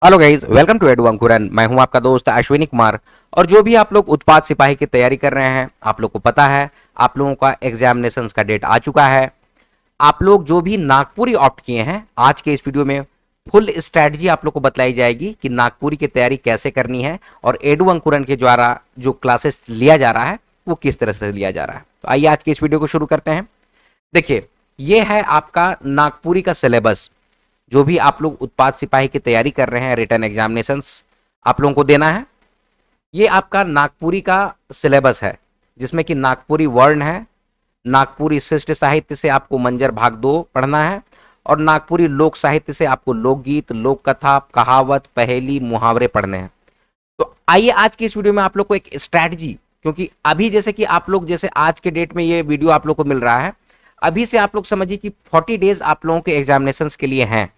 Hello guys, welcome to Edu Ankuran. मैं हूं आपका दोस्त अश्विनी कुमार। और जो भी आप लोग उत्पाद सिपाही की तैयारी कर रहे हैं, आप लोग को पता है आप लोगों का एग्जामिनेशंस का डेट आ चुका है। आप लोग जो भी नागपुरी ऑप्ट किए हैं, आज के इस वीडियो में फुल स्ट्रैटेजी आप लोग को बतलाई जाएगी कि नागपुरी की तैयारी कैसे करनी है और एडू अंकुरन के द्वारा जो क्लासेस लिया जा रहा है वो किस तरह से लिया जा रहा है। तो आइए आज के इस वीडियो को शुरू करते हैं। देखिए, ये है आपका नागपुरी का सिलेबस। जो भी आप लोग उत्पाद सिपाही की तैयारी कर रहे हैं, रिटर्न एग्जामिनेशंस आप लोगों को देना है, ये आपका नागपुरी का सिलेबस है, जिसमें कि नागपुरी वर्ण है, नागपुरी शिष्ट साहित्य से आपको मंजर भाग 2 पढ़ना है, और नागपुरी लोक साहित्य से आपको लोकगीत, लोक कथा, कहावत, पहेली, मुहावरे पढ़ने हैं। तो आइए आज की इस वीडियो में आप लोग को एक स्ट्रैटेजी, क्योंकि अभी जैसे कि आप लोग, जैसे आज के डेट में ये वीडियो आप लोग को मिल रहा है, अभी से आप लोग समझिए कि 40 डेज आप लोगों के एग्जामिनेशंस के लिए हैं।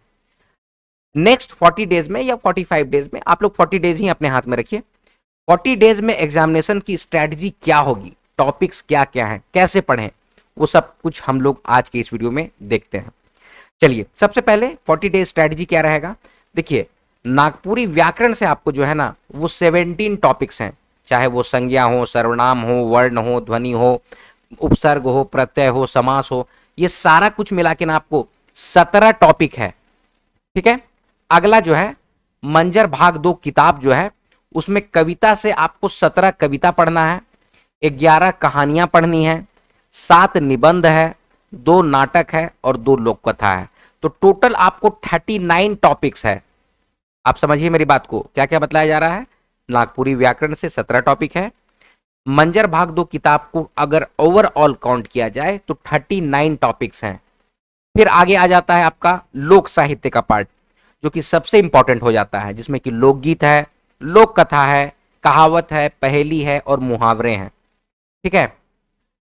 नेक्स्ट 40 डेज में या 45 डेज में, आप लोग 40 डेज ही अपने हाथ में रखिए। 40 डेज में एग्जामिनेशन की स्ट्रैटेजी क्या होगी, टॉपिक्स क्या क्या हैं, कैसे पढ़ें, वो सब कुछ हम लोग आज के इस वीडियो में देखते हैं। चलिए, सबसे पहले 40 डेज स्ट्रैटेजी क्या रहेगा। देखिए, नागपुरी व्याकरण से आपको जो है ना वो 17 टॉपिक्स हैं, चाहे वो संज्ञा हो, सर्वनाम हो, वर्ण हो, ध्वनि हो, उपसर्ग हो, प्रत्यय हो, समास हो, ये सारा कुछ मिला के ना आपको 17 टॉपिक है। ठीक है। अगला जो है मंजर भाग 2 किताब जो है, उसमें कविता से आपको 17 कविता पढ़ना है, 11 कहानियां पढ़नी है, 7 निबंध है, 2 नाटक है और 2 लोक कथा है। तो टोटल आपको 39 टॉपिक्स है। आप समझिए मेरी बात को, क्या क्या बतलाया जा रहा है। नागपुरी व्याकरण से 17 टॉपिक है, मंजर भाग 2 किताब को अगर ओवरऑल काउंट किया जाए तो 39 टॉपिक्स हैं। फिर आगे आ जाता है आपका लोक साहित्य का पार्ट, जो कि सबसे इंपॉर्टेंट हो जाता है, जिसमें कि लोकगीत है, लोक कथा है, कहावत है, पहेली है और मुहावरे हैं। ठीक है।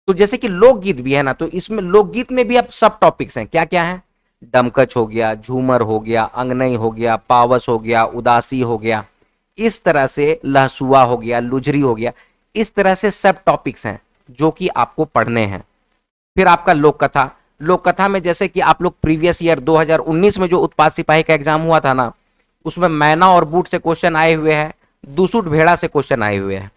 तो जैसे कि लोकगीत भी है ना, तो इसमें लोकगीत में भी अब सब टॉपिक्स हैं। क्या क्या है, डमकच हो गया, झूमर हो गया, अंगनई हो गया, पावस हो गया, उदासी हो गया, इस तरह से लहसुआ हो गया, लुजरी हो गया, इस तरह से सब टॉपिक्स हैं जो कि आपको पढ़ने हैं। फिर आपका लोक कथा, लोक कथा में जैसे कि आप लोग प्रीवियस ईयर 2019 में जो उत्पाद सिपाही का एग्जाम हुआ था ना, उसमें मैना और बूट से क्वेश्चन आए हुए हैं, दुसूट भेड़ा से क्वेश्चन आए हुए हैं।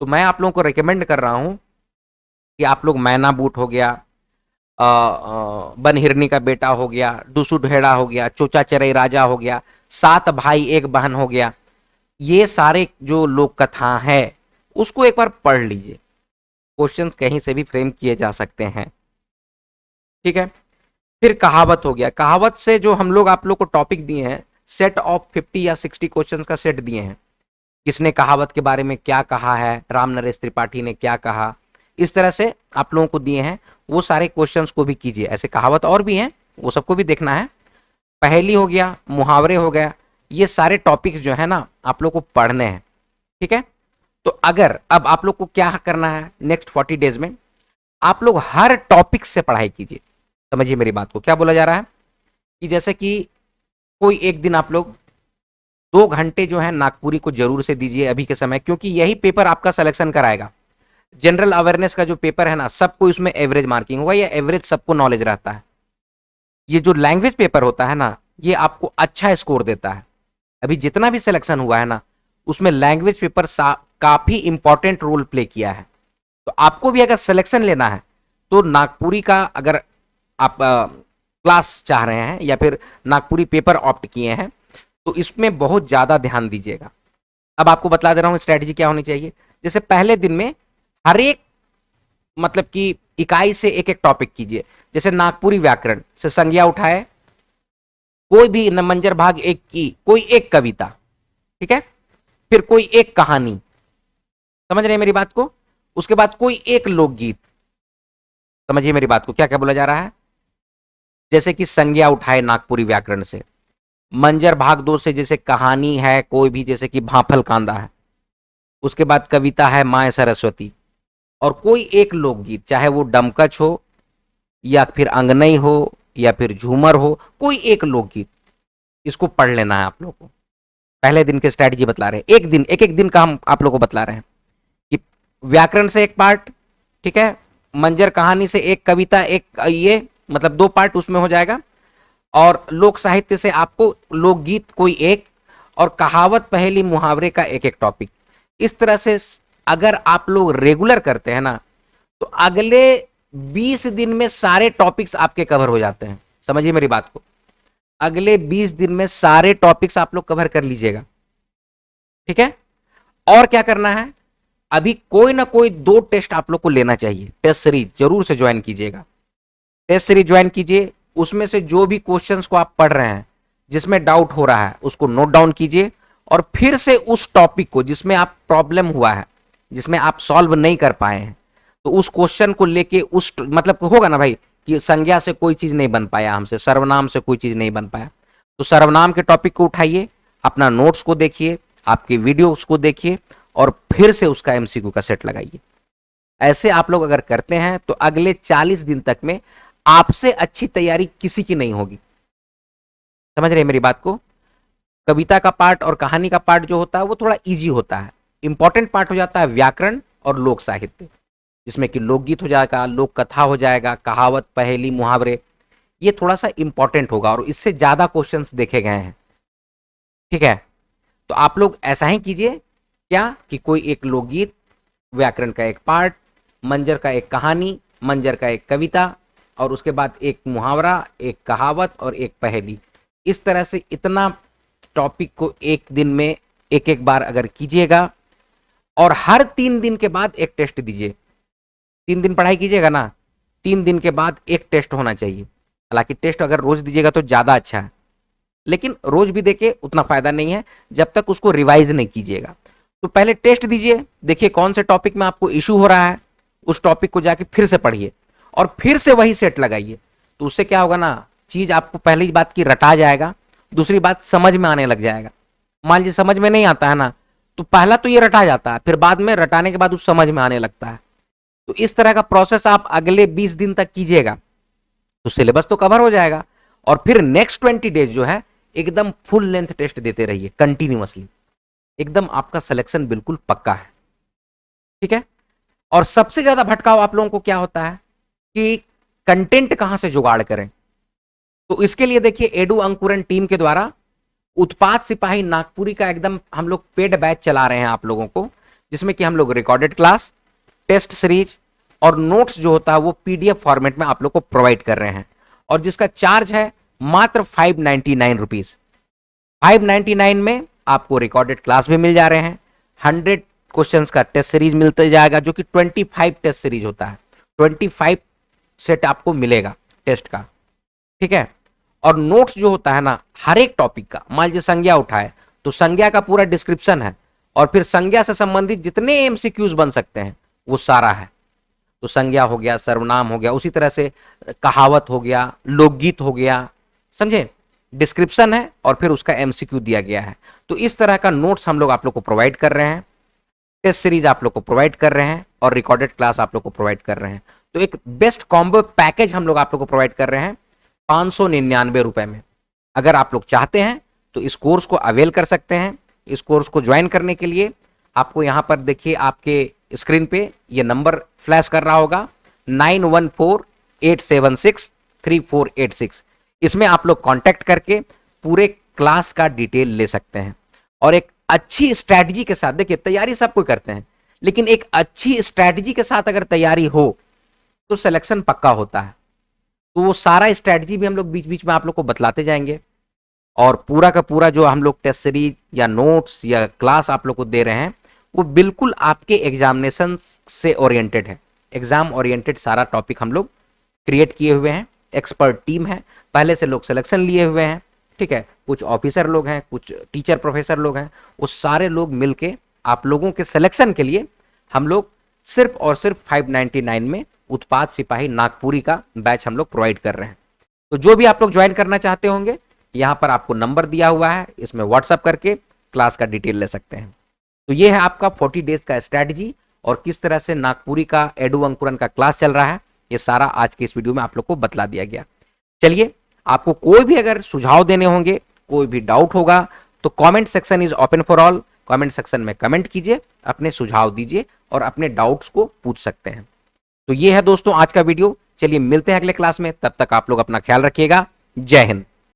तो मैं आप लोगों को रिकमेंड कर रहा हूं कि आप लोग मैना बूट हो गया, बनहिरनी का बेटा हो गया, दुसूट भेड़ा हो गया, चोचा चरई राजा हो गया, 7 भाई एक बहन हो गया, ये सारे जो लोक कथा है उसको एक बार पढ़ लीजिए। क्वेश्चंस कहीं से भी फ्रेम किए जा सकते हैं। ठीक है। फिर कहावत हो गया, कहावत से जो हम लोग आप लोग को टॉपिक दिए हैं, सेट ऑफ 50 या 60 क्वेश्चंस का सेट दिए हैं। किसने कहावत के बारे में क्या कहा है, राम नरेश त्रिपाठी ने क्या कहा, इस तरह से आप लोगों को दिए हैं। वो सारे क्वेश्चंस को भी कीजिए। ऐसे कहावत और भी हैं, वो सबको भी देखना है। पहेली हो गया, मुहावरे हो गया, ये सारे टॉपिक्स जो है ना आप लोग को पढ़ने हैं। ठीक है। तो अगर अब आप लोग को क्या करना है, नेक्स्ट 40 डेज में आप लोग हर टॉपिक से पढ़ाई कीजिए। समझिए मेरी बात को, क्या बोला जा रहा है कि जैसे कि कोई एक दिन आप लोग 2 घंटे जो है नागपुरी को जरूर से दीजिए अभी के समय, क्योंकि यही पेपर आपका सिलेक्शन कराएगा। जनरल अवेयरनेस का जो पेपर है ना, सबको इसमें एवरेज मार्किंग होगा, या एवरेज सबको नॉलेज रहता है। ये जो लैंग्वेज पेपर होता है ना, ये आपको अच्छा स्कोर देता है। अभी जितना भी सिलेक्शन हुआ है ना, उसमें लैंग्वेज पेपर काफी इंपॉर्टेंट रोल प्ले किया है। तो आपको भी अगर सिलेक्शन लेना है तो नागपुरी का, अगर आप क्लास चाह रहे हैं या फिर नागपुरी पेपर ऑप्ट किए हैं, तो इसमें बहुत ज़्यादा ध्यान दीजिएगा। अब आपको बतला दे रहा हूँ स्ट्रैटेजी क्या होनी चाहिए। जैसे पहले दिन में हर एक, मतलब कि इकाई से एक एक टॉपिक कीजिए। जैसे नागपुरी व्याकरण से संज्ञा उठाए, कोई भी मंजर भाग 1 की कोई एक कविता। ठीक है। फिर कोई एक कहानी, समझ रहे हैं मेरी बात को। उसके बाद कोई एक लोकगीत। समझिए मेरी बात को, क्या क्या बोला जा रहा है। जैसे कि संज्ञा उठाए नागपुरी व्याकरण से, मंजर भाग 2 से जैसे कहानी है कोई भी, जैसे कि भाफल कांदा है, उसके बाद कविता है माए सरस्वती, और कोई एक लोकगीत, चाहे वो डमकच हो या फिर अंगनई हो या फिर झूमर हो, कोई एक लोकगीत, इसको पढ़ लेना है आप लोग को। पहले दिन के स्ट्रैटेजी बतला रहे हैं, एक दिन एक एक दिन का हम आप लोग को बतला रहे हैं कि व्याकरण से एक पार्ट, ठीक है, मंजर कहानी से एक कविता, एक ये मतलब 2 पार्ट उसमें हो जाएगा, और लोक साहित्य से आपको लोकगीत कोई एक, और कहावत, पहेली, मुहावरे का एक एक टॉपिक। इस तरह से अगर आप लोग रेगुलर करते हैं ना, तो अगले 20 दिन में सारे टॉपिक्स आपके कवर हो जाते हैं। समझिए मेरी बात को, अगले 20 दिन में सारे टॉपिक्स आप लोग कवर कर लीजिएगा। ठीक है, और क्या करना है, अभी कोई ना कोई 2 टेस्ट आप लोग को लेना चाहिए। टेस्ट सीरीज जरूर से ज्वाइन कीजिएगा, टेस्ट सीरीज ज्वाइन कीजिए। उसमें से जो भी क्वेश्चंस को आप पढ़ रहे हैं, जिसमें डाउट हो रहा है, उसको नोट डाउन कीजिए और फिर से उस टॉपिक को जिसमें आप प्रॉब्लम हुआ है, जिसमें आप सॉल्व नहीं कर पाए हैं, तो उस क्वेश्चन को लेके उस मतलब होगा ना भाई कि संज्ञा से कोई चीज नहीं बन पाया, हमसे सर्वनाम से कोई चीज नहीं बन पाया, तो सर्वनाम के टॉपिक को उठाइए, अपना नोट्स को देखिए, आपके वीडियोस को देखिए और फिर से उसका एमसीक्यू का सेट लगाइए। ऐसे आप लोग अगर करते हैं तो अगले 40 दिन तक में आपसे अच्छी तैयारी किसी की नहीं होगी। समझ रहे हैं मेरी बात को? कविता का पार्ट और कहानी का पार्ट जो होता है वो थोड़ा इजी होता है। इंपॉर्टेंट पार्ट हो जाता है व्याकरण और लोक साहित्य, जिसमें कि लोकगीत हो जाएगा, लोक कथा हो जाएगा, कहावत, पहेली, मुहावरे, ये थोड़ा सा इंपॉर्टेंट होगा और इससे ज्यादा क्वेश्चंस देखे गए हैं। ठीक है, तो आप लोग ऐसा ही कीजिए क्या कि कोई एक लोकगीत, व्याकरण का एक पार्ट, मंजर का एक कहानी, मंजर का एक कविता और उसके बाद एक मुहावरा, एक कहावत और एक पहेली। इस तरह से इतना टॉपिक को एक दिन में एक एक बार अगर कीजिएगा और हर 3 दिन के बाद एक टेस्ट दीजिए। 3 दिन पढ़ाई कीजिएगा ना, 3 दिन के बाद एक टेस्ट होना चाहिए। हालांकि टेस्ट अगर रोज दीजिएगा तो ज्यादा अच्छा है, लेकिन रोज भी देके उतना फायदा नहीं है जब तक उसको रिवाइज नहीं कीजिएगा। तो पहले टेस्ट दीजिए, देखिए कौन से टॉपिक में आपको इशू हो रहा है, उस टॉपिक को जाके फिर से पढ़िए और फिर से वही सेट लगाइए। तो उससे क्या होगा ना, चीज आपको पहली बात की रटा जाएगा, दूसरी बात समझ में आने लग जाएगा। मान लीजिए समझ में नहीं आता है ना, तो पहला तो ये रटा जाता है, फिर बाद में रटाने के बाद उस समझ में आने लगता है। तो इस तरह का प्रोसेस आप अगले 20 दिन तक कीजिएगा तो सिलेबस तो कवर हो जाएगा और फिर नेक्स्ट 20 डेज जो है एकदम फुल लेंथ टेस्ट देते रहिए कंटिन्यूअसली, एकदम आपका सिलेक्शन बिल्कुल पक्का है। ठीक है, और सबसे ज्यादा भटकाव आप लोगों को क्या होता है कि कंटेंट कहां से जुगाड़ करें। तो इसके लिए देखिए एडू अंकुरन टीम के द्वारा उत्पाद सिपाही नागपुरी का एकदम हम लोग पेड बैच चला रहे हैं आप लोगों को, जिसमें कि हम लोग रिकॉर्डेड क्लास, टेस्ट सीरीज और नोट्स जो होता है वो पीडीएफ फॉर्मेट में आप लोग को प्रोवाइड कर रहे हैं और जिसका चार्ज है मात्र 599 रुपीज। 599 में आपको रिकॉर्डेड क्लास भी मिल जा रहे हैं, 100 क्वेश्चंस का टेस्ट सीरीज मिलते जाएगा जो कि 25 टेस्ट सीरीज होता है, 25 सेट आपको मिलेगा टेस्ट का। ठीक है, और नोट्स जो होता है ना हर एक टॉपिक का, मान लीजिए संज्ञा उठाए तो संज्ञा का पूरा डिस्क्रिप्शन है और फिर संज्ञा से संबंधित जितने एमसीक्यूज बन सकते हैं वो सारा है। तो संज्ञा हो गया, सर्वनाम हो गया, उसी तरह से कहावत हो गया, लोकगीत हो गया, समझे, डिस्क्रिप्शन है और फिर उसका एमसीक्यू दिया गया है। तो इस तरह का नोट्स हम लोग आप लोग को प्रोवाइड कर रहे हैं, टेस्ट सीरीज आप लोग को प्रोवाइड कर रहे हैं और रिकॉर्डेड क्लास आप लोग को प्रोवाइड कर रहे हैं। तो एक बेस्ट कॉम्बो पैकेज हम लोग आप लोग को प्रोवाइड कर रहे हैं 599 रुपए में। अगर आप लोग चाहते हैं तो इस कोर्स को अवेल कर सकते हैं। इस कोर्स को ज्वाइन करने के लिए आपको यहां पर देखिए आपके स्क्रीन पे ये नंबर फ्लैश कर रहा होगा 9148763486। इसमें आप लोग कांटेक्ट करके पूरे क्लास का डिटेल ले सकते हैं और एक अच्छी स्ट्रैटेजी के साथ, देखिए तैयारी सब कोई करते हैं लेकिन एक अच्छी स्ट्रैटेजी के साथ अगर तैयारी हो तो सिलेक्शन पक्का होता है। तो वो सारा स्ट्रैटेजी भी हम लोग बीच बीच में आप लोग को बतलाते जाएंगे और पूरा का पूरा जो हम लोग टेस्ट सीरीज या नोट्स या क्लास आप लोग को दे रहे हैं वो बिल्कुल आपके एग्जामिनेशन से ओरिएंटेड है। एग्जाम ओरिएंटेड सारा टॉपिक हम लोग क्रिएट किए हुए हैं, एक्सपर्ट टीम है, पहले से लोग सिलेक्शन लिए हुए हैं। ठीक है, कुछ ऑफिसर लोग हैं, कुछ टीचर प्रोफेसर लोग हैं, वो सारे लोग मिलके आप लोगों के सिलेक्शन के लिए हम लोग सिर्फ और सिर्फ 599 में उत्पाद सिपाही नागपुरी का बैच हम लोग प्रोवाइड कर रहे हैं। तो जो भी आप लोग ज्वाइन करना चाहते होंगे यहाँ पर आपको नंबर दिया हुआ है, इसमें व्हाट्सअप करके क्लास का डिटेल ले सकते हैं। तो ये है आपका 40 डेज का स्ट्रैटेजी और किस तरह से नागपुरी का एडू अंकुरन का क्लास चल रहा है ये सारा आज के इस वीडियो में आप लोग को बतला दिया गया। चलिए, आपको कोई भी अगर सुझाव देने होंगे, कोई भी डाउट होगा तो comment section is open for all. Comment section में कमेंट कीजिए, अपने सुझाव दीजिए और अपने डाउट्स को पूछ सकते हैं। तो ये है दोस्तों आज का वीडियो। चलिए मिलते हैं अगले क्लास में, तब तक आप लोग अपना ख्याल रखिएगा। जय हिंद।